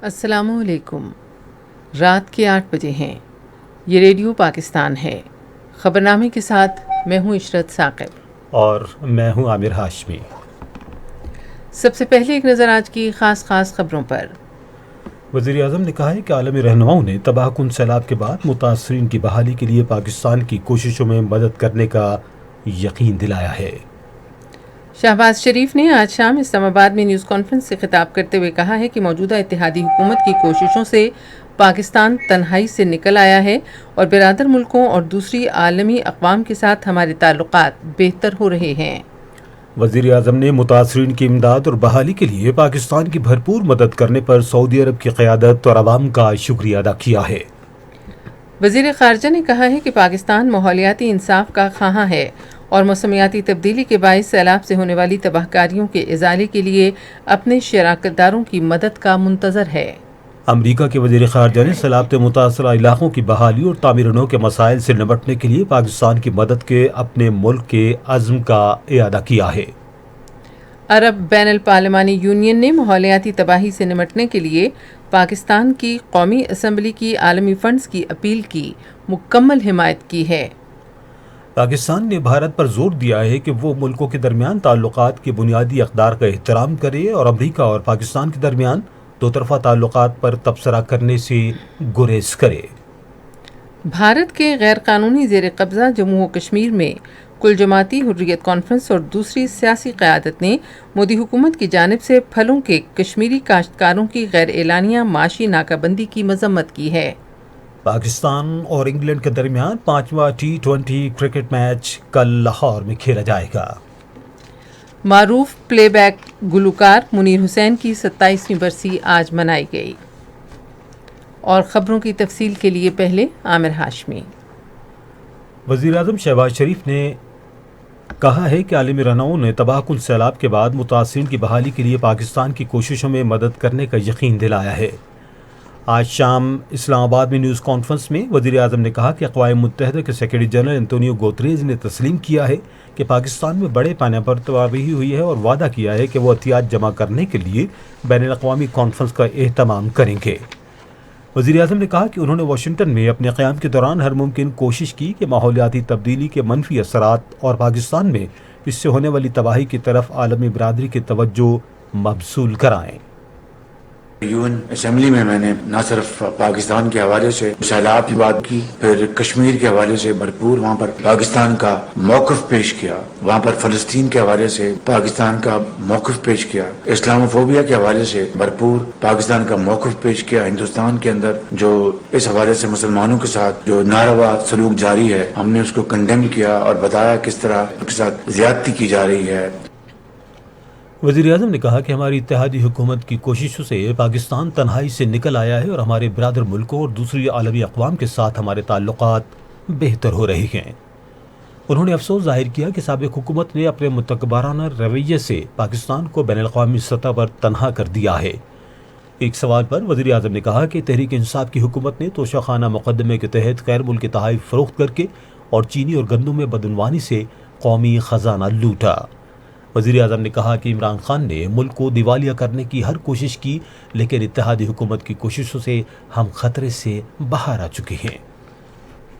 السلام علیکم۔ رات کے 8 بجے ہیں۔ یہ ریڈیو پاکستان ہے۔ خبرنامے کے ساتھ میں ہوں عشرت ثاقب اور میں ہوں عامر ہاشمی۔ سب سے پہلے ایک نظر آج کی خاص خبروں پر۔ وزیر اعظم نے کہا ہے کہ عالمی رہنماؤں نے تباہ کن سیلاب کے بعد متاثرین کی بحالی کے لیے پاکستان کی کوششوں میں مدد کرنے کا یقین دلایا ہے۔ شہباز شریف نے آج شام اسلام آباد میں نیوز کانفرنس سے خطاب کرتے ہوئے کہا ہے کہ موجودہ اتحادی حکومت کی کوششوں سے پاکستان تنہائی سے نکل آیا ہے اور برادر ملکوں اور دوسری عالمی اقوام کے ساتھ ہمارے تعلقات بہتر ہو رہے ہیں۔ وزیر اعظم نے متاثرین کی امداد اور بحالی کے لیے پاکستان کی بھرپور مدد کرنے پر سعودی عرب کی قیادت اور عوام کا شکریہ ادا کیا ہے۔ وزیر خارجہ نے کہا ہے کہ پاکستان ماحولیاتی انصاف کا خواہاں ہے اور موسمیاتی تبدیلی کے باعث سیلاب سے ہونے والی تباہ کاریوں کے ازالے کے لیے اپنے شراکت داروں کی مدد کا منتظر ہے۔ امریکہ کے وزیر خارجہ نے سیلاب سے متاثرہ علاقوں کی بحالی اور تعمیرنوں کے مسائل سے نمٹنے کے لیے پاکستان کی مدد کے اپنے ملک کے عزم کا اعادہ کیا ہے۔ عرب بین الپارلیمانی یونین نے ماحولیاتی تباہی سے نمٹنے کے لیے پاکستان کی قومی اسمبلی کی عالمی فنڈز کی اپیل کی مکمل حمایت کی ہے۔ پاکستان نے بھارت پر زور دیا ہے کہ وہ ملکوں کے درمیان تعلقات کے بنیادی اقدار کا احترام کرے اور امریکہ اور پاکستان کے درمیان دو طرفہ تعلقات پر تبصرہ کرنے سے گریز کرے۔ بھارت کے غیر قانونی زیر قبضہ جموں و کشمیر میں کل جماعتی حریت کانفرنس اور دوسری سیاسی قیادت نے مودی حکومت کی جانب سے پھلوں کے کشمیری کاشتکاروں کی غیر اعلانیہ معاشی ناکہ بندی کی مذمت کی ہے۔ پاکستان اور انگلینڈ کے درمیان 5واں T20 کرکٹ میچ کل لاہور میں کھیلا جائے گا۔ معروف پلے بیک گلوکار منیر حسین کی 27ویں برسی آج منائی گئی۔ اور خبروں کی تفصیل کے لیے پہلے عامر ہاشمی۔ وزیر اعظم شہباز شریف نے کہا ہے کہ عالمی رہنماؤں نے تباہ کن سیلاب کے بعد متاثرین کی بحالی کے لیے پاکستان کی کوششوں میں مدد کرنے کا یقین دلایا ہے۔ آج شام اسلام آباد میں نیوز کانفرنس میں وزیر اعظم نے کہا کہ اقوام متحدہ کے سیکرٹری جنرل انتونیو گوتریز نے تسلیم کیا ہے کہ پاکستان میں بڑے پیمانے پر تباہی ہوئی ہے اور وعدہ کیا ہے کہ وہ احتیاط جمع کرنے کے لیے بین الاقوامی کانفرنس کا اہتمام کریں گے۔ وزیر اعظم نے کہا کہ انہوں نے واشنگٹن میں اپنے قیام کے دوران ہر ممکن کوشش کی کہ ماحولیاتی تبدیلی کے منفی اثرات اور پاکستان میں اس سے ہونے والی تباہی کی طرف عالمی برادری کی توجہ مبذول کرائیں۔ یون اسمبلی میں نے نہ صرف پاکستان کے حوالے سے سیلاب کی بات کی، پھر کشمیر کے حوالے سے بھرپور وہاں پر پاکستان کا موقف پیش کیا، وہاں پر فلسطین کے حوالے سے پاکستان کا موقف پیش کیا، اسلام فوبیا کے حوالے سے بھرپور پاکستان کا موقف پیش کیا۔ ہندوستان کے اندر جو اس حوالے سے مسلمانوں کے ساتھ جو ناروا سلوک جاری ہے، ہم نے اس کو کنڈیم کیا اور بتایا کس طرح اس کے ساتھ زیادتی کی جا رہی ہے۔ وزیر اعظم نے کہا کہ ہماری اتحادی حکومت کی کوششوں سے پاکستان تنہائی سے نکل آیا ہے اور ہمارے برادر ملکوں اور دوسری عالمی اقوام کے ساتھ ہمارے تعلقات بہتر ہو رہے ہیں۔ انہوں نے افسوس ظاہر کیا کہ سابق حکومت نے اپنے متکبرانہ رویے سے پاکستان کو بین الاقوامی سطح پر تنہا کر دیا ہے۔ ایک سوال پر وزیر اعظم نے کہا کہ تحریک انصاف کی حکومت نے توشہ خانہ مقدمے کے تحت غیر ملکی تحائف فروخت کر کے اور چینی اور گندم میں بدعنوانی سے قومی خزانہ لوٹا۔ وزیر اعظم نے کہا کہ عمران خان نے ملک کو دیوالیہ کرنے کی ہر کوشش کی، لیکن اتحادی حکومت کی کوششوں سے ہم خطرے سے باہر آ چکے ہیں۔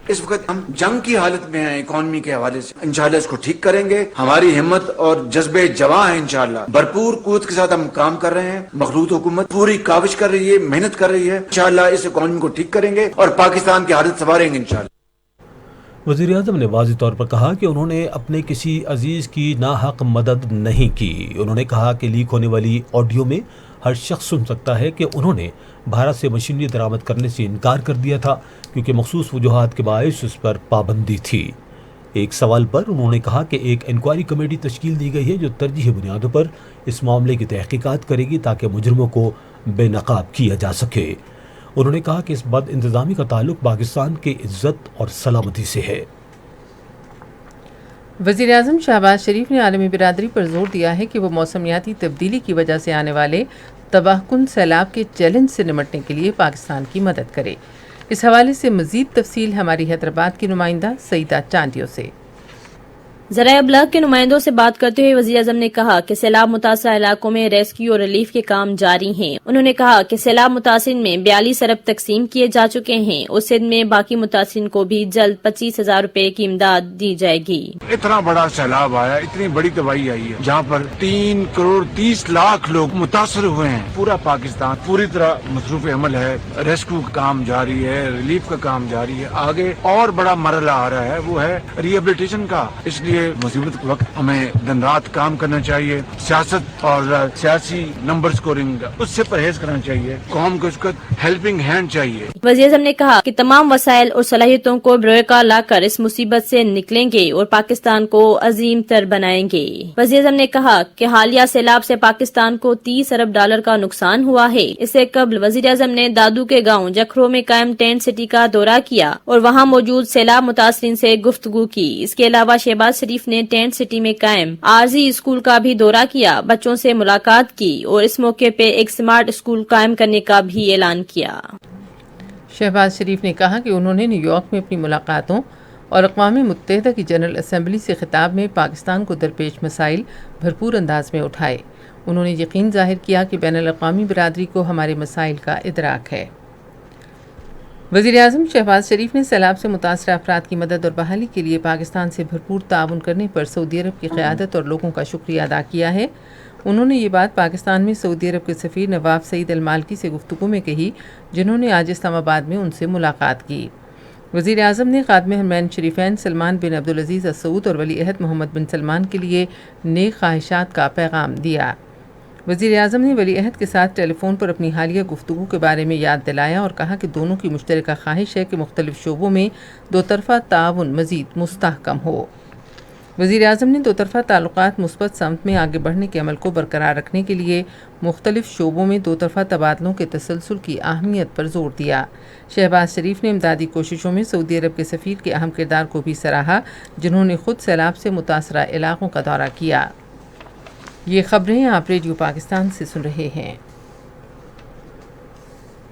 اس وقت ہم جنگ کی حالت میں ہیں اکانومی کے حوالے سے، انشاءاللہ اس کو ٹھیک کریں گے۔ ہماری ہمت اور جذبے جواں ہیں، انشاءاللہ بھرپور قوت کے ساتھ ہم کام کر رہے ہیں۔ مخلوط حکومت پوری کاوش کر رہی ہے، محنت کر رہی ہے، انشاءاللہ اس اکانومی کو ٹھیک کریں گے اور پاکستان کی حالت سنواریں گے انشاءاللہ۔ وزیر اعظم نے واضح طور پر کہا کہ انہوں نے اپنے کسی عزیز کی ناحق مدد نہیں کی۔ انہوں نے کہا کہ لیک ہونے والی آڈیو میں ہر شخص سن سکتا ہے کہ انہوں نے بھارت سے مشینری درآمد کرنے سے انکار کر دیا تھا کیونکہ مخصوص وجوہات کے باعث اس پر پابندی تھی۔ ایک سوال پر انہوں نے کہا کہ ایک انکوائری کمیٹی تشکیل دی گئی ہے جو ترجیحی بنیادوں پر اس معاملے کی تحقیقات کرے گی تاکہ مجرموں کو بے نقاب کیا جا سکے۔ انہوں نے کہا کہ اس بد انتظامی کا تعلق پاکستان کی عزت اور سلامتی سے ہے۔ وزیر اعظم شہباز شریف نے عالمی برادری پر زور دیا ہے کہ وہ موسمیاتی تبدیلی کی وجہ سے آنے والے تباہ کن سیلاب کے چیلنج سے نمٹنے کے لیے پاکستان کی مدد کرے۔ اس حوالے سے مزید تفصیل ہماری حیدرآباد کی نمائندہ سعیدہ چاندیو سے۔ ذرائع ابلاغ کے نمائندوں سے بات کرتے ہوئے وزیر اعظم نے کہا کہ سیلاب متاثرہ علاقوں میں ریسکیو اور ریلیف کے کام جاری ہیں۔ انہوں نے کہا کہ سیلاب متاثرین میں 42 ارب تقسیم کیے جا چکے ہیں اور سندھ میں باقی متاثرین کو بھی جلد 25,000 روپے کی امداد دی جائے گی۔ اتنا بڑا سیلاب آیا، اتنی بڑی تباہی آئی ہے جہاں پر 3 کروڑ 30 لاکھ لوگ متاثر ہوئے ہیں۔ پورا پاکستان پوری طرح مصروف عمل ہے، ریسکیو کا کام جاری ہے، ریلیف کا کام جاری ہے۔ آگے اور بڑا مرحلہ آ رہا ہے، وہ ہے ریہیبلیٹیشن کا۔ اس لیے مصیبت کے وقت ہمیں دن رات کام کرنا چاہیے۔ سیاست اور سیاسی نمبر سکورنگ اس سے پرہیز کرنا چاہیے۔ قوم کو اس کا ہیلپنگ ہینڈ چاہیے۔ وزیر اعظم نے کہا کہ تمام وسائل اور صلاحیتوں کو بروئے کار لا کر اس مصیبت سے نکلیں گے اور پاکستان کو عظیم تر بنائیں گے۔ وزیر اعظم نے کہا کہ حالیہ سیلاب سے پاکستان کو 30 ارب ڈالر کا نقصان ہوا ہے۔ اس سے قبل وزیر اعظم نے دادو کے گاؤں جکھرو میں قائم ٹینٹ سٹی کا دورہ کیا اور وہاں موجود سیلاب متاثرین سے گفتگو کی۔ اس کے علاوہ شہباز شریف نے ٹینٹ سٹی میں قائم عارضی اسکول کا بھی دورہ کیا، بچوں سے ملاقات کی اور اس موقع پہ ایک سمارٹ اسکول قائم کرنے کا بھی اعلان کیا۔ شہباز شریف نے کہا کہ انہوں نے نیو یارک میں اپنی ملاقاتوں اور اقوام متحدہ کی جنرل اسمبلی سے خطاب میں پاکستان کو درپیش مسائل بھرپور انداز میں اٹھائے۔ انہوں نے یقین ظاہر کیا کہ بین الاقوامی برادری کو ہمارے مسائل کا ادراک ہے۔ وزیر اعظم شہباز شریف نے سیلاب سے متاثرہ افراد کی مدد اور بحالی کے لیے پاکستان سے بھرپور تعاون کرنے پر سعودی عرب کی قیادت اور لوگوں کا شکریہ ادا کیا ہے۔ انہوں نے یہ بات پاکستان میں سعودی عرب کے سفیر نواف سعید المالکی سے گفتگو میں کہی، جنہوں نے آج اسلام آباد میں ان سے ملاقات کی۔ وزیر اعظم نے خادم حرمین شریفین سلمان بن عبدالعزیز السعود اور ولی عہد محمد بن سلمان کے لیے نیک خواہشات کا پیغام دیا۔ وزیر اعظم نے ولی عہد کے ساتھ ٹیلی فون پر اپنی حالیہ گفتگو کے بارے میں یاد دلایا اور کہا کہ دونوں کی مشترکہ خواہش ہے کہ مختلف شعبوں میں دو طرفہ تعاون مزید مستحکم ہو۔ وزیر اعظم نے دو طرفہ تعلقات مثبت سمت میں آگے بڑھنے کے عمل کو برقرار رکھنے کے لیے مختلف شعبوں میں دو طرفہ تبادلوں کے تسلسل کی اہمیت پر زور دیا۔ شہباز شریف نے امدادی کوششوں میں سعودی عرب کے سفیر کے اہم کردار کو بھی سراہا، جنہوں نے خود سیلاب سے متاثرہ علاقوں کا دورہ کیا۔ یہ خبریں آپ ریڈیو پاکستان سے سن رہے ہیں۔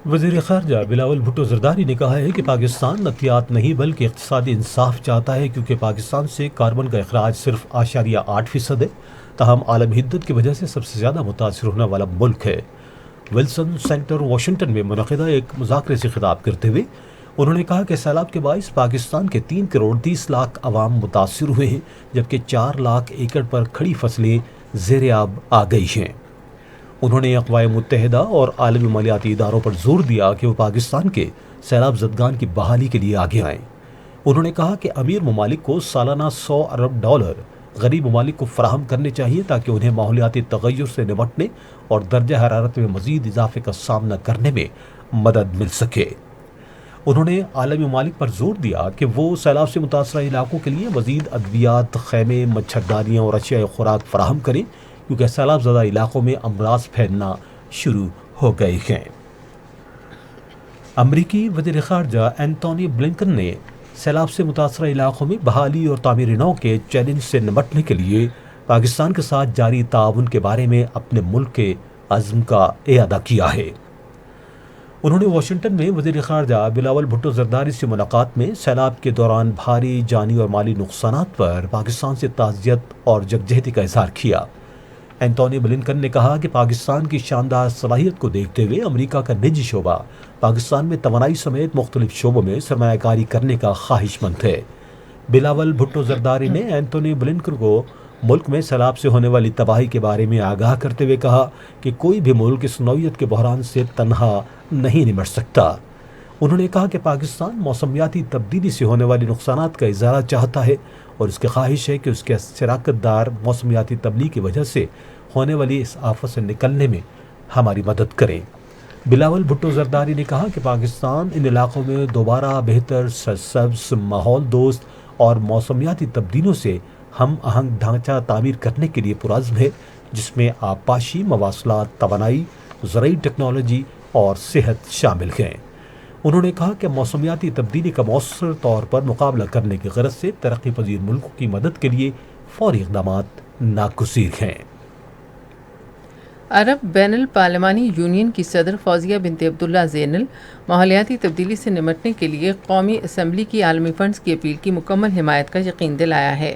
وزیر خارجہ بلاول بھٹو زرداری نے کہا ہے کہ پاکستان نفسیات نہیں بلکہ اقتصادی انصاف چاہتا ہے، کیونکہ پاکستان سے کاربن کا اخراج صرف 8.8% ہے، تاہم عالمی حدت کی وجہ سے سب سے زیادہ متاثر ہونے والا ملک ہے۔ ولسن سینٹر واشنگٹن میں منعقدہ ایک مذاکرے سے خطاب کرتے ہوئے انہوں نے کہا کہ سیلاب کے باعث پاکستان کے 3 کروڑ 30 لاکھ عوام متاثر ہوئے ہیں، جبکہ 4 لاکھ ایکڑ پر کھڑی فصلیں زیر آب آ گئی ہیں۔ انہوں نے اقوام متحدہ اور عالمی مالیاتی اداروں پر زور دیا کہ وہ پاکستان کے سیلاب زدگان کی بحالی کے لیے آگے آئیں۔ انہوں نے کہا کہ امیر ممالک کو سالانہ 100 ارب ڈالر غریب ممالک کو فراہم کرنے چاہیے تاکہ انہیں ماحولیاتی تغیر سے نمٹنے اور درجہ حرارت میں مزید اضافے کا سامنا کرنے میں مدد مل سکے۔ انہوں نے عالمی ممالک پر زور دیا کہ وہ سیلاب سے متاثرہ علاقوں کے لیے مزید ادویات، خیمے، مچھردانیاں اور اشیاء خوراک فراہم کریں، کیونکہ سیلاب زدہ علاقوں میں امراض پھیلنا شروع ہو گئے ہیں۔ امریکی وزیر خارجہ اینتونی بلنکن نے سیلاب سے متاثرہ علاقوں میں بحالی اور تعمیر نو کے چیلنج سے نمٹنے کے لیے پاکستان کے ساتھ جاری تعاون کے بارے میں اپنے ملک کے عزم کا اعادہ کیا ہے۔ انہوں نے واشنگٹن میں وزیر خارجہ بلاول بھٹو زرداری سے ملاقات میں سیلاب کے دوران بھاری جانی اور مالی نقصانات پر پاکستان سے تعزیت اور یکجہتی کا اظہار کیا۔ اینتونی بلنکن نے کہا کہ پاکستان کی شاندار صلاحیت کو دیکھتے ہوئے امریکہ کا نجی شعبہ پاکستان میں توانائی سمیت مختلف شعبوں میں سرمایہ کاری کرنے کا خواہش مند ہے۔ بلاول بھٹو زرداری نے اینتونی بلنکن کو ملک میں سیلاب سے ہونے والی تباہی کے بارے میں آگاہ کرتے ہوئے کہا کہ کوئی بھی ملک اس نوعیت کے بحران سے تنہا نہیں نمٹ سکتا۔ انہوں نے کہا کہ پاکستان موسمیاتی تبدیلی سے ہونے والی نقصانات کا ازالہ چاہتا ہے اور اس کی خواہش ہے کہ اس کے شراکت دار موسمیاتی تبدیلی کی وجہ سے ہونے والی اس آفت سے نکلنے میں ہماری مدد کریں۔ بلاول بھٹو زرداری نے کہا کہ پاکستان ان علاقوں میں دوبارہ بہتر، سرسبز، ماحول دوست اور موسمیاتی تبدیلیوں سے ہم آہنگ ڈھانچہ تعمیر کرنے کے لیے پرعزم ہے، جس میں آبپاشی، مواصلات، توانائی، زرعی ٹیکنالوجی اور صحت شامل ہیں۔ انہوں نے کہا کہ موسمیاتی تبدیلی کا مؤثر طور پر مقابلہ کرنے کی غرض سے ترقی پذیر ملکوں کی مدد کے لیے فوری اقدامات ناگزیر ہیں۔ عرب بین الپارلیمانی یونین کی صدر فوزیہ بنت عبداللہ زینل ماحولیاتی تبدیلی سے نمٹنے کے لیے قومی اسمبلی کی عالمی فنڈز کی اپیل کی مکمل حمایت کا یقین دلایا ہے۔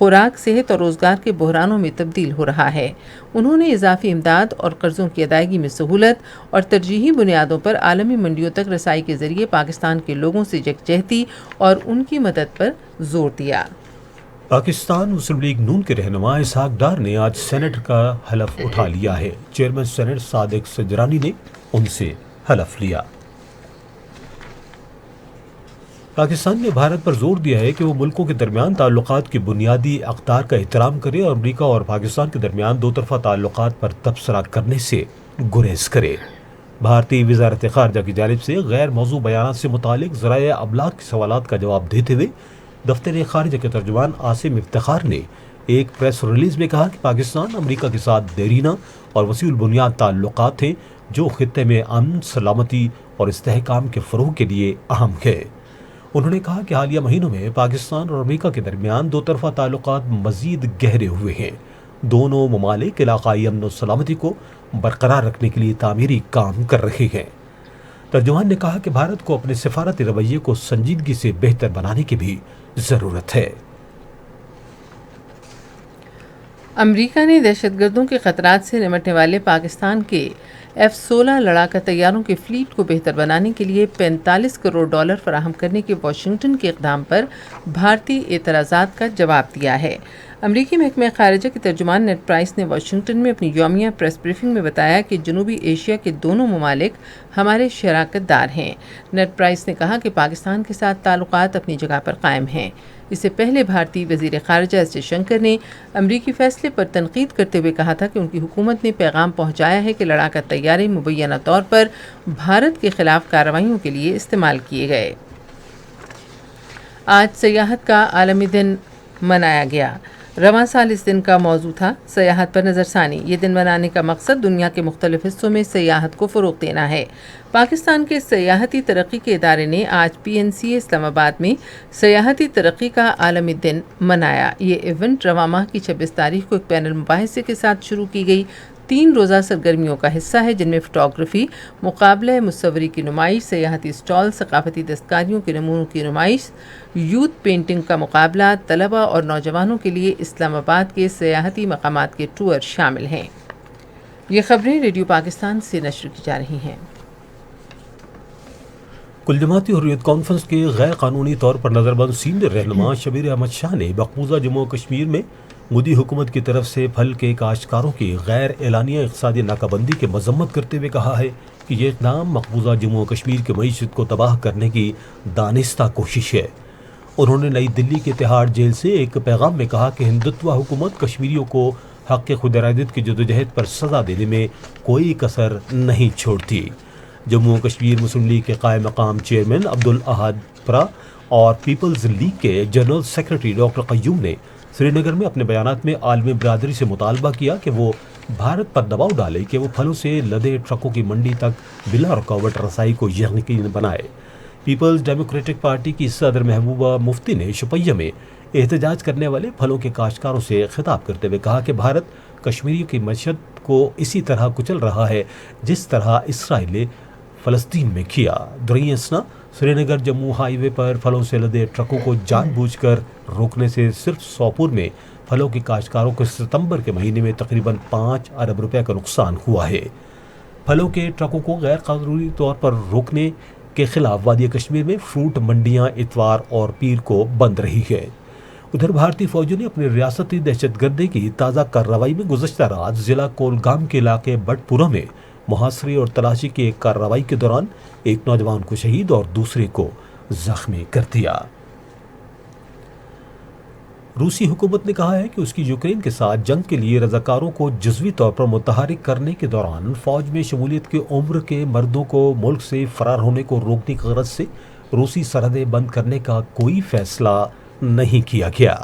خوراک، صحت اور روزگار کے بحرانوں میں تبدیل ہو رہا ہے۔ انہوں نے اضافی امداد اور قرضوں کی ادائیگی میں سہولت اور ترجیحی بنیادوں پر عالمی منڈیوں تک رسائی کے ذریعے پاکستان کے لوگوں سے یکجہتی اور ان کی مدد پر زور دیا۔ پاکستان مسلم لیگ نون کے رہنما اسحاق ڈار نے آج سینٹ کا حلف اٹھا لیا ہے۔ چیئرمین سینٹ صادق سجرانی نے ان سے حلف لیا۔ پاکستان نے بھارت پر زور دیا ہے کہ وہ ملکوں کے درمیان تعلقات کی بنیادی اقدار کا احترام کرے اور امریکہ اور پاکستان کے درمیان دو طرفہ تعلقات پر تبصرہ کرنے سے گریز کرے۔ بھارتی وزارت خارجہ کی جانب سے غیر موضوع بیانات سے متعلق ذرائع ابلاغ کے سوالات کا جواب دیتے ہوئے دفتر خارجہ کے ترجمان عاصم افتخار نے ایک پریس ریلیز میں کہا کہ پاکستان امریکہ کے ساتھ دیرینہ اور وسیع البنیاد تعلقات ہیں جو خطے میں امن، سلامتی اور استحکام کے فروغ کے لیے اہم ہے۔ انہوں نے کہا کہ حالیہ مہینوں میں پاکستان اور امریکہ کے درمیان دو طرفہ تعلقات مزید گہرے ہوئے ہیں۔ دونوں ممالک علاقائی امن و سلامتی کو برقرار رکھنے کے لیے تعمیری کام کر رہے ہیں۔ ترجمان نے کہا کہ بھارت کو اپنے سفارتی رویے کو سنجیدگی سے بہتر بنانے کی بھی ضرورت ہے۔ امریکہ نے دہشت گردوں کے خطرات سے نمٹنے والے پاکستان کے F-16 لڑاکا طیاروں کی فلیٹ کو بہتر بنانے کے لیے $45 کروڑ فراہم کرنے کے واشنگٹن کے اقدام پر بھارتی اعتراضات کا جواب دیا ہے۔ امریکی محکمہ خارجہ کے ترجمان نیڈ پرائس نے واشنگٹن میں اپنی یومیہ پریس بریفنگ میں بتایا کہ جنوبی ایشیا کے دونوں ممالک ہمارے شراکت دار ہیں۔ نیڈ پرائس نے کہا کہ پاکستان کے ساتھ تعلقات اپنی جگہ پر قائم ہیں۔ اس سے پہلے بھارتی وزیر خارجہ ایس جے شنکر نے امریکی فیصلے پر تنقید کرتے ہوئے کہا تھا کہ ان کی حکومت نے پیغام پہنچایا ہے کہ لڑاکا طیارے مبینہ طور پر بھارت کے خلاف کارروائیوں کے لیے استعمال کیے گئے۔ آج سیاحت کا عالمی دن منایا گیا۔ رواں سال اس دن کا موضوع تھا سیاحت پر نظر ثانی۔ یہ دن منانے کا مقصد دنیا کے مختلف حصوں میں سیاحت کو فروغ دینا ہے۔ پاکستان کے سیاحتی ترقی کے ادارے نے آج PNCA اسلام آباد میں سیاحتی ترقی کا عالمی دن منایا۔ یہ ایونٹ رواں ماہ کی 26 تاریخ کو ایک پینل مباحثے کے ساتھ شروع کی گئی 3 روزہ سرگرمیوں کا حصہ ہے، جن میں فوٹوگرافی، مقابلہ مصوری کی نمائش، سیاحتی سٹال، ثقافتی دستکاریوں کے نمونوں کی نمائش، یوتھ پینٹنگ کا مقابلہ، طلبہ اور نوجوانوں کے لیے اسلام آباد کے سیاحتی مقامات کے ٹور شامل ہیں۔ یہ خبریں ریڈیو پاکستان سے نشر کی جا رہی ہیں۔ کل جماعتی حریت کانفرنس کے غیر قانونی طور پر نظر بند سینئر رہنما شبیر احمد شاہ نے مقبوضہ جموں و کشمیر میں مودی حکومت کی طرف سے پھل کے کاشتکاروں کی غیر اعلانیہ اقتصادی ناکہ بندی کی مذمت کرتے ہوئے کہا ہے کہ یہ اقدام مقبوضہ جموں و کشمیر کی معیشت کو تباہ کرنے کی دانستہ کوشش ہے۔ انہوں نے نئی دلی کے تہاڑ جیل سے ایک پیغام میں کہا کہ ہندوتوا حکومت کشمیریوں کو حق خود ارادیت کی جدوجہد پر سزا دینے میں کوئی کسر نہیں چھوڑتی۔ جموں و کشمیر مسلم لیگ کے قائم مقام چیئرمین عبدالاحد پرا اور پیپلز لیگ کے جنرل سیکرٹری ڈاکٹر قیوم نے سری نگر میں اپنے بیانات میں عالمی برادری سے مطالبہ کیا کہ وہ بھارت پر دباؤ ڈالے کہ وہ پھلوں سے لدے ٹرکوں کی منڈی تک بلا رکاوٹ رسائی کو یقینی بنائے۔ پیپلز ڈیموکریٹک پارٹی کی صدر محبوبہ مفتی نے شپیہ میں احتجاج کرنے والے پھلوں کے کاشتکاروں سے خطاب کرتے ہوئے کہا کہ بھارت کشمیریوں کی معیشت کو اسی طرح کچل رہا ہے جس طرح اسرائیل نے فلسطین میں کیا۔ دریں اثنا سری نگر جموں ہائی وے پر پھلوں سے لدے ٹرکوں کو جان بوجھ کر روکنے سے صرف سوپور میں پھلوں کے کاشتکاروں کو ستمبر کے مہینے میں تقریباً 5 ارب روپے کا نقصان ہوا ہے۔ پھلوں کے ٹرکوں کو غیر قانونی طور پر روکنے کے خلاف وادی کشمیر میں فروٹ منڈیاں اتوار اور پیر کو بند رہی ہے۔ ادھر بھارتی فوجوں نے اپنی ریاستی دہشت گردی کی تازہ کارروائی میں گزشتہ رات ضلع کولگام کے علاقے بٹ پورہ میں محاصرے اور تلاشی کی ایک کارروائی کے دوران ایک نوجوان کو شہید اور دوسرے کو زخمی کر دیا۔ روسی حکومت نے کہا ہے کہ اس کی یوکرین کے ساتھ جنگ کے لیے رضاکاروں کو جزوی طور پر متحرک کرنے کے دوران فوج میں شمولیت کی عمر کے مردوں کو ملک سے فرار ہونے کو روکنے کی غرض سے روسی سرحدیں بند کرنے کا کوئی فیصلہ نہیں کیا گیا۔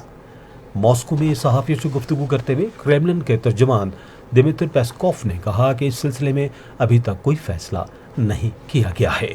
ماسکو میں صحافیوں سے گفتگو کرتے ہوئے کریملن کے ترجمان دمیتر پیسکوف نے کہا کہ اس سلسلے میں ابھی تک کوئی فیصلہ نہیں کیا گیا ہے۔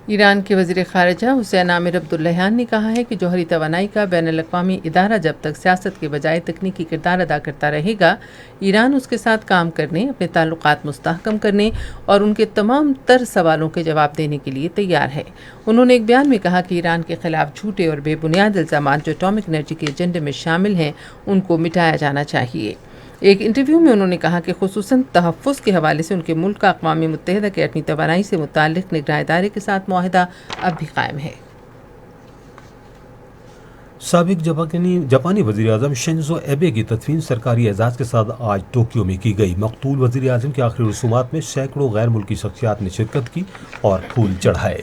ایران کے وزیر خارجہ حسین عامر عبداللہیان نے کہا ہے کہ جوہری توانائی کا بین الاقوامی ادارہ جب تک سیاست کے بجائے تکنیکی کردار ادا کرتا رہے گا، ایران اس کے ساتھ کام کرنے، اپنے تعلقات مستحکم کرنے اور ان کے تمام تر سوالوں کے جواب دینے کے لیے تیار ہے۔ انہوں نے ایک بیان میں کہا کہ ایران کے خلاف جھوٹے اور بے بنیاد الزامات جو اٹامک انرجی کے ایجنڈے میں شامل ہیں ان کو مٹایا جانا چاہیے۔ ایک انٹرویو میں انہوں نے کہا کہ خصوصاً تحفظ کے حوالے سے ان کے ملک کا اقوام متحدہ کے ایٹمی توانائی سے متعلق نگراں ادارے کے ساتھ معاہدہ اب بھی قائم ہے۔ سابق جاپانی وزیر اعظم شنزو ایبے کی تدفین سرکاری اعزاز کے ساتھ آج ٹوکیو میں کی گئی۔ مقتول وزیر اعظم کی آخری رسومات میں سینکڑوں غیر ملکی شخصیات نے شرکت کی اور پھول چڑھائے۔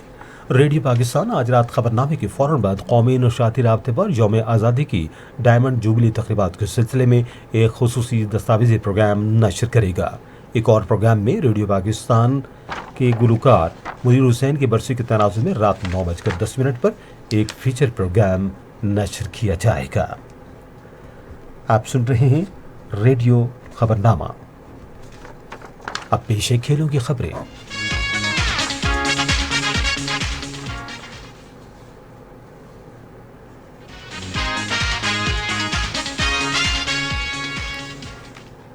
ریڈیو پاکستان آج رات خبرنامے کے فوراً بعد قومی نشریاتی رابطے پر یوم آزادی کی ڈائمنڈ جوبلی تقریبات کے سلسلے میں ایک خصوصی دستاویزی پروگرام نشر کرے گا۔ ایک اور پروگرام میں ریڈیو پاکستان کے گلوکار منیر حسین کی برسی کے تناظر میں رات 9:10 پر ایک فیچر پروگرام نشر کیا جائے گا۔ آپ سن رہے ہیں ریڈیو خبرنامہ۔ اب پیش ہے کھیلوں کی خبریں۔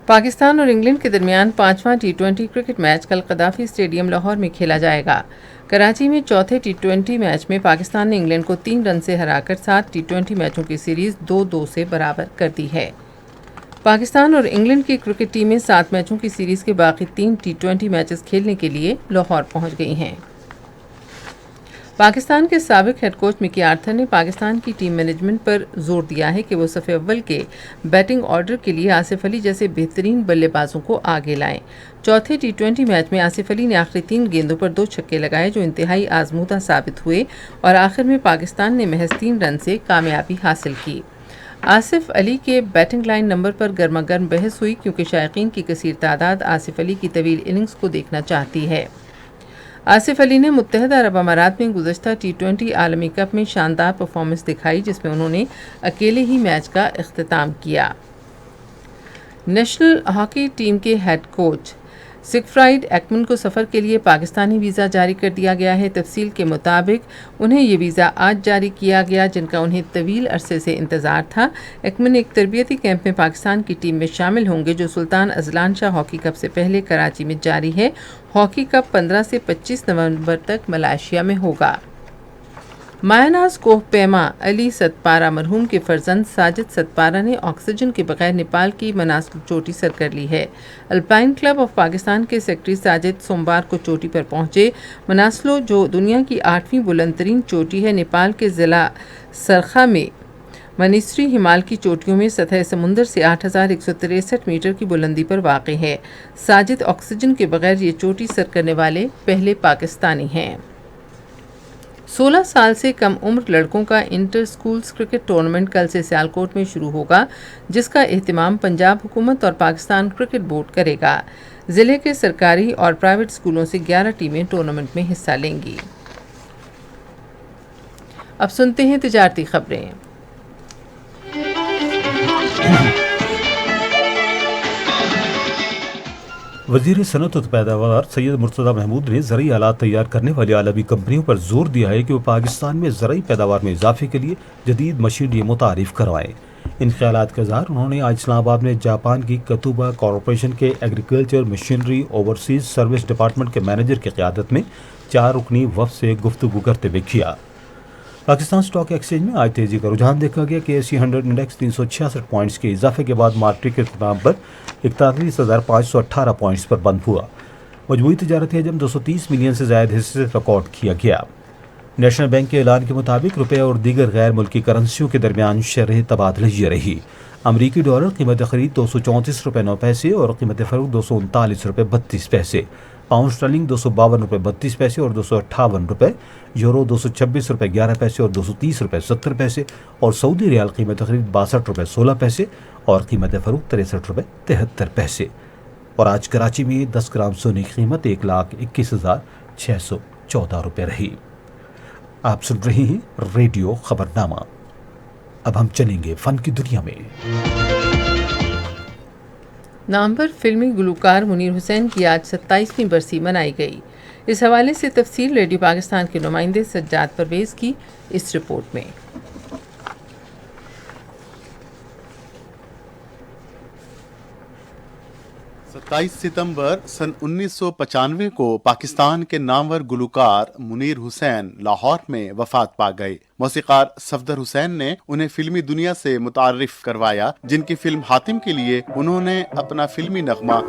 پاکستان اور انگلینڈ کے درمیان 5واں ٹی20 کرکٹ میچ کل قذافی اسٹیڈیم لاہور میں کھیلا جائے گا۔ کراچی میں چوتھے ٹی20 میچ میں پاکستان نے انگلینڈ کو 3 رن سے ہرا کر 7 ٹی20 میچوں کی سیریز 2-2 سے برابر کر دی ہے۔ پاکستان اور انگلینڈ کی کرکٹ ٹیمیں 7 میچوں کی سیریز کے باقی 3 ٹی20 میچز کھیلنے کے لیے لاہور پہنچ گئی ہیں۔ پاکستان کے سابق ہیڈ کوچ مکی آرتھر نے پاکستان کی ٹیم مینجمنٹ پر زور دیا ہے کہ وہ صف اول کے بیٹنگ آرڈر کے لیے آصف علی جیسے بہترین بلے بازوں کو آگے لائیں۔ چوتھے ٹی20 میچ میں آصف علی نے آخری 3 گیندوں پر 2 چھکے لگائے جو انتہائی آزمودہ ثابت ہوئے اور آخر میں پاکستان نے محض 3 رن سے کامیابی حاصل کی۔ آصف علی کے بیٹنگ لائن نمبر پر گرما گرم بحث ہوئی کیونکہ شائقین کی کثیر تعداد آصف علی کی طویل اننگز کو دیکھنا چاہتی ہے۔ آصف علی نے متحدہ عرب امارات میں گزشتہ ٹی20 عالمی کپ میں شاندار پرفارمنس دکھائی جس میں انہوں نے اکیلے ہی میچ کا اختتام کیا۔ نیشنل ہاکی ٹیم کے ہیڈ کوچ سگفرائڈ ایکمن کو سفر کے لیے پاکستانی ویزا جاری کر دیا گیا ہے۔ تفصیل کے مطابق انہیں یہ ویزا آج جاری کیا گیا جن کا انہیں طویل عرصے سے انتظار تھا۔ ایکمن ایک تربیتی کیمپ میں پاکستان کی ٹیم میں شامل ہوں گے جو سلطان ازلان شاہ ہاکی کپ سے پہلے کراچی میں جاری ہے۔ ہاکی کپ 15 سے 25 نومبر تک ملائیشیا میں ہوگا۔ مایاناز کوہ پیما علی ستپارہ مرحوم کے فرزند ساجد ستپارہ نے آکسیجن کے بغیر نیپال کی مناسلو چوٹی سر کر لی ہے۔ الپائن کلب آف پاکستان کے سیکرٹری ساجد سوموار کو چوٹی پر پہنچے۔ مناسلو جو دنیا کی 8ویں بلند ترین چوٹی ہے، نیپال کے ضلع سرخا میں منیسری ہمال کی چوٹیوں میں سطح سمندر سے 8163 میٹر کی بلندی پر واقع ہے۔ ساجد آکسیجن کے بغیر یہ چوٹی سر کرنے والے پہلے پاکستانی ہیں۔ 16 سال سے کم عمر لڑکوں کا انٹر سکولز کرکٹ ٹورنامنٹ کل سے سیالکوٹ میں شروع ہوگا جس کا اہتمام پنجاب حکومت اور پاکستان کرکٹ بورڈ کرے گا۔ ضلع کے سرکاری اور پرائیویٹ سکولوں سے 11 ٹیمیں ٹورنامنٹ میں حصہ لیں گی۔ اب سنتے ہیں تجارتی خبریں۔ وزیر صنعت و پیداوار سید مرتضی محمود نے زرعی آلات تیار کرنے والی عالمی کمپنیوں پر زور دیا ہے کہ وہ پاکستان میں زرعی پیداوار میں اضافے کے لیے جدید مشینری متعارف کروائیں۔ ان خیالات کا اظہار انہوں نے آج اسلام آباد میں جاپان کی کتوبا کارپوریشن کے agriculture machinery overseas service department کے مینیجر کی قیادت میں 4 رکنی وفد سے گفتگو کرتے ہوئے کیا۔ پاکستان اسٹاک ایکسچینج میں آج تیزی کا رجحان دیکھا گیا کہ ایسی 100 انڈیکس 366 پوائنٹس کے اضافے کے بعد مارکیٹ کے اختتام پر 41,518 پوائنٹس پر بند ہوا۔ مجموعی تجارتی حجم 230 ملین سے زائد حصے سے ریکارڈ کیا گیا۔ نیشنل بینک کے اعلان کے مطابق روپے اور دیگر غیر ملکی کرنسیوں کے درمیان شرح تبادلہ یہ رہی۔ امریکی ڈالر قیمت خرید 234 روپے 9 پیسے اور قیمت فروخت 239 روپے 32 پیسے، پاؤنڈ اسٹرلنگ 252 روپے 32 پیسے اور 258 روپے، یورو 226 روپے 11 پیسے اور 230 روپے 70 پیسے اور سعودی ریال قیمت خرید 62 روپے 16 پیسے اور قیمت فروخت 63 روپے 73 پیسے۔ اور آج کراچی میں 10 گرام سونے کی قیمت 1,21,614 روپے رہی۔ آپ سن رہے ہیں ریڈیو خبرنامہ۔ اب ہم چلیں گے فن کی دنیا میں۔ نامور فلمی گلوکار منیر حسین کی آج 27ویں برسی منائی گئی۔ اس حوالے سے تفصیل ریڈیو پاکستان کے نمائندے سجاد پرویز کی اس رپورٹ میں۔ 27 ستمبر سن 1995 کو پاکستان کے نامور گلوکار منیر حسین لاہور میں وفات پا گئے۔ موسیقار صفدر حسین نے انہیں فلمی دنیا سے متعارف کروایا، جن کی فلم حاتم کے لیے انہوں نے اپنا فلمی نغمہ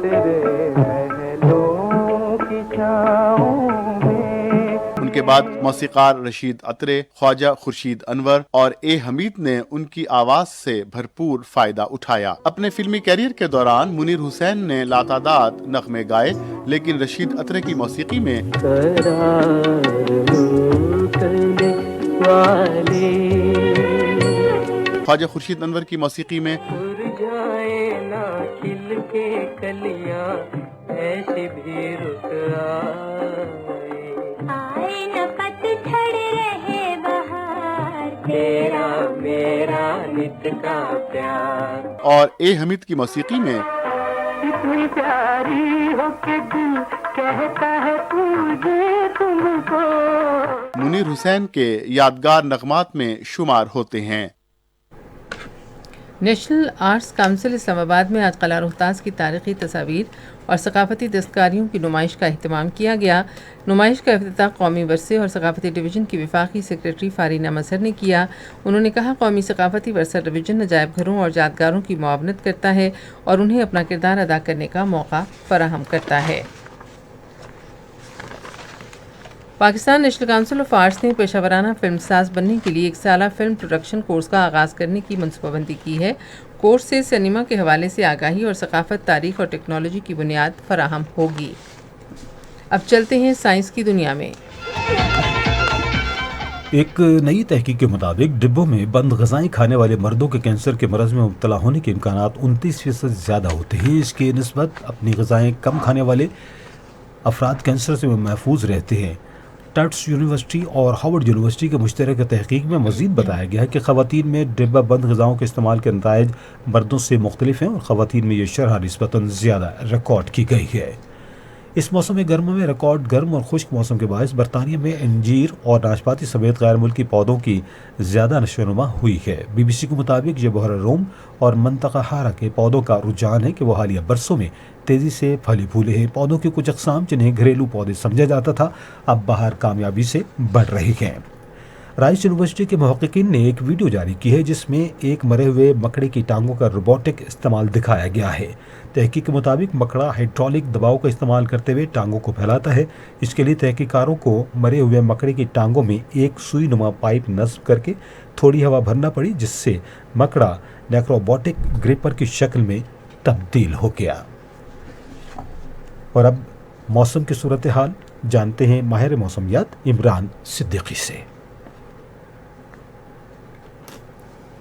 ان کے بعد موسیقار رشید اترے، خواجہ خورشید انور اور اے حمید نے ان کی آواز سے بھرپور فائدہ اٹھایا۔ اپنے فلمی کیریئر کے دوران منیر حسین نے لاتعداد نغمے گائے، لیکن رشید اترے کی موسیقی میں خواجہ خورشید انور کی موسیقی میں اور اے حمید کی موسیقی میں اتنی پیاری ہو کہ دل کہتا ہے تجھے تم کو، منیر حسین کے یادگار نغمات میں شمار ہوتے ہیں۔ نیشنل آرٹس کونسل اسلام آباد میں آج قلعہ روہتاس کی تاریخی تصاویر اور ثقافتی دستکاریوں کی نمائش کا اہتمام کیا گیا۔ نمائش کا افتتاح قومی ورثے اور ثقافتی ڈویژن کی وفاقی سیکریٹری فارینہ مظہر نے کیا۔ انہوں نے کہا، قومی ثقافتی ورثہ ڈویژن عجائب گھروں اور یادگاروں کی معاونت کرتا ہے اور انہیں اپنا کردار ادا کرنے کا موقع فراہم کرتا ہے۔ Pakistan national council of arts نے پیشہ ورانہ فلم ساز بننے کے لیے 1 سالہ فلم پروڈکشن کورس کا آغاز کرنے کی منصوبہ بندی کی ہے۔ کورس سے سینما کے حوالے سے آگاہی اور ثقافت، تاریخ اور ٹیکنالوجی کی بنیاد فراہم ہوگی۔ اب چلتے ہیں سائنس کی دنیا میں۔ ایک نئی تحقیق کے مطابق ڈبوں میں بند غذائیں کھانے والے مردوں کے کینسر کے مرض میں مبتلا ہونے کے امکانات 29% زیادہ ہوتے ہیں۔ اس کی نسبت اپنی غذائیں کم کھانے والے افراد کینسر سے محفوظ رہتے ہیں۔ ٹفٹس یونیورسٹی اور ہارورڈ یونیورسٹی کے مشترکہ تحقیق میں مزید بتایا گیا ہے کہ خواتین میں ڈبہ بند غذاؤں کے استعمال کے نتائج مردوں سے مختلف ہیں اور خواتین میں یہ شرح نسبتاً زیادہ ریکارڈ کی گئی ہے۔ اس موسم گرما میں ریکارڈ گرم اور خشک موسم کے باعث برطانیہ میں انجیر اور ناشپاتی سمیت غیر ملکی پودوں کی زیادہ نشو و نما ہوئی ہے۔ بی بی سی کے مطابق یہ بحر روم اور منطقہ ہارا کے پودوں کا رجحان ہے کہ وہ حالیہ برسوں میں تیزی سے پھلی پھولے ہیں۔ پودوں کی کچھ اقسام جنہیں گھریلو پودے سمجھا جاتا تھا اب باہر کامیابی سے بڑھ رہی ہیں۔ رائس یونیورسٹی کے محققین نے ایک ویڈیو جاری کی ہے جس میں ایک مرے ہوئے مکڑے کی ٹانگوں کا روبوٹک استعمال دکھایا گیا ہے۔ تحقیق کے مطابق مکڑا ہائیڈرولک دباؤ کا استعمال کرتے ہوئے ٹانگوں کو پھیلاتا ہے۔ اس کے لیے تحقیقاتوں کو مرے ہوئے مکڑے کی ٹانگوں میں ایک سوئی نما پائپ نصب کر کے تھوڑی ہوا بھرنا پڑی، جس سے مکڑا نیکروبوٹک گریپر کی شکل میں تبدیل ہو گیا۔ اور اب موسم کی صورتحال جانتے ہیں ماہر موسمیات عمران صدیقی سے۔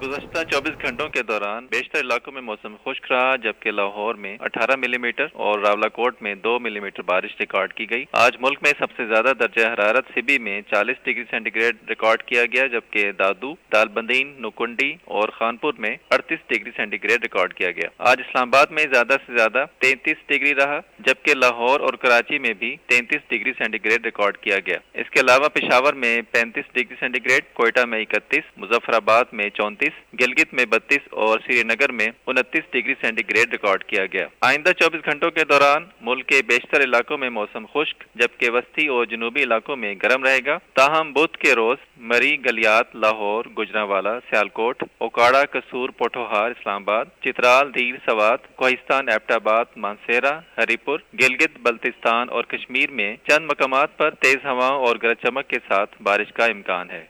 گزشتہ 24 گھنٹوں کے دوران بیشتر علاقوں میں موسم خشک رہا، جبکہ لاہور میں 18 ملی میٹر اور راولاکوٹ میں 2 ملی میٹر بارش ریکارڈ کی گئی۔ آج ملک میں سب سے زیادہ درجہ حرارت سبی میں 40 ڈگری سینٹی گریڈ ریکارڈ کیا گیا، جبکہ دادو، دالبندین، نکنڈی اور خانپور میں 38 ڈگری سینٹی گریڈ ریکارڈ کیا گیا۔ آج اسلام آباد میں زیادہ سے زیادہ 33 ڈگری رہا، جبکہ لاہور اور کراچی میں بھی 33 ڈگری سینٹی گریڈ ریکارڈ کیا گیا۔ اس کے علاوہ پشاور میں 35 ڈگری سینٹی گریڈ، کوئٹہ میں 31، مظفر آباد میں 34، گلگت میں 32 اور سری نگر میں 29 ڈگری سینٹی گریڈ ریکارڈ کیا گیا۔ آئندہ 24 گھنٹوں کے دوران ملک کے بیشتر علاقوں میں موسم خشک، جبکہ وسطی اور جنوبی علاقوں میں گرم رہے گا۔ تاہم بدھ کے روز مری، گلیات، لاہور، گجرانوالہ، سیالکوٹ، اوکاڑا، قصور، پوٹھوہار، اسلام آباد، چترال، دیر، سوات، کوہستان، ایبٹ آباد، مانسہرہ، ہری پور، گلگت، بلتستان اور کشمیر میں چند مقامات پر تیز ہواؤں اور گرج چمک کے ساتھ بارش کا امکان ہے۔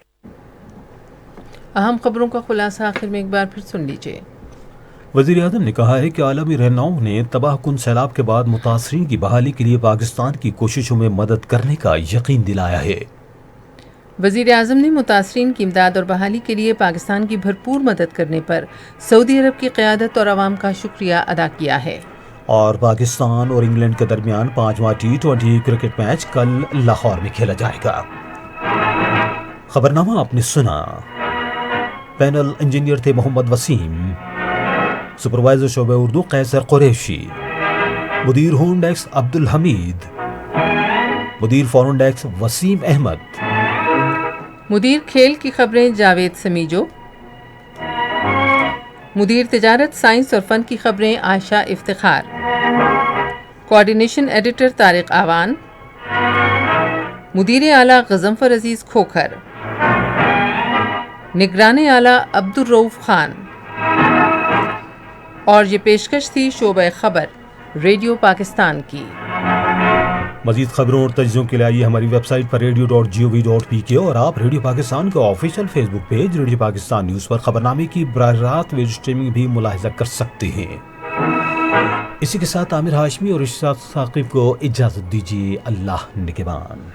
اہم خبروں کا خلاصہ آخر میں ایک بار پھر سن لیجیے۔ وزیر اعظم نے کہا ہے کہ عالمی رہنماؤں نے تباہ کن سیلاب کے بعد متاثرین کی بحالی کے لیے پاکستان کی کوششوں میں مدد کرنے کا یقین دلایا ہے۔ وزیر اعظم نے متاثرین کی امداد اور بحالی کے لیے پاکستان کی بھرپور مدد کرنے پر سعودی عرب کی قیادت اور عوام کا شکریہ ادا کیا ہے۔ اور پاکستان اور انگلینڈ کے درمیان 5واں T20 کرکٹ میچ کل لاہور میں کھیلا جائے گا۔ خبرنامہ آپ نے سنا۔ پینل انجینئر تھے محمد وسیم، سپروائزر شعبہ اردو قیصر قریشی، مدیر ہونڈیکس عبد الحمید، مدیر فورن ڈیسک وسیم احمد، مدیر کھیل کی خبریں جاوید سمیجو، مدیر تجارت سائنس اور فن کی خبریں عائشہ افتخار، کوارڈینیشن ایڈیٹر طارق آوان، مدیر اعلیٰ غضنفر عزیز کھوکھر، نگران اعلیٰ عبدالرؤف خان، اور یہ پیشکش تھی شعبہ خبر ریڈیو پاکستان کی۔ مزید خبروں اور تجزیوں کے لیے آئیے ہماری ویب سائٹ پر radio.gov.pk اور آپ ریڈیو پاکستان کے آفیشیل فیس بک پیج ریڈیو پاکستان نیوز پر خبرنامے کی براہ راست ویڈیو اسٹریمنگ بھی ملاحظہ کر سکتے ہیں۔ اسی کے ساتھ عامر ہاشمی اور ارشاد ثاقب کو اجازت دیجیے، اللہ نگہبان۔